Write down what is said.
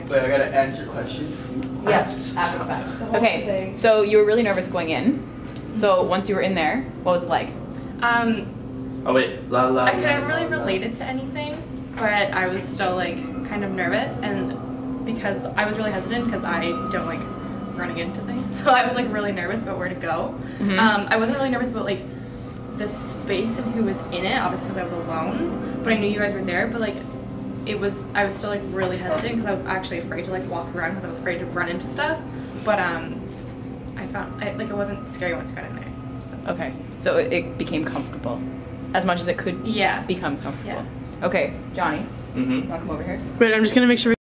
Wait, I gotta answer questions. Yeah, after the fact. Okay, so you were really nervous going in. So once you were in there, what was it like? Oh wait, I couldn't really relate it to anything, but I was still like kind of nervous, and because I was really hesitant because I don't like running into things, so I was like really nervous about where to go. I wasn't really nervous about like the space and who was in it, obviously because I was alone, but I knew you guys were there, but like I was still like really hesitant because I was actually afraid to like walk around because I was afraid to run into stuff, but I found like it wasn't scary once I got in there. So. Okay, so it became comfortable as much as it could become comfortable. Yeah. Okay, Johnny, Mm-hmm. you want to come over here? Wait, I'm just gonna make sure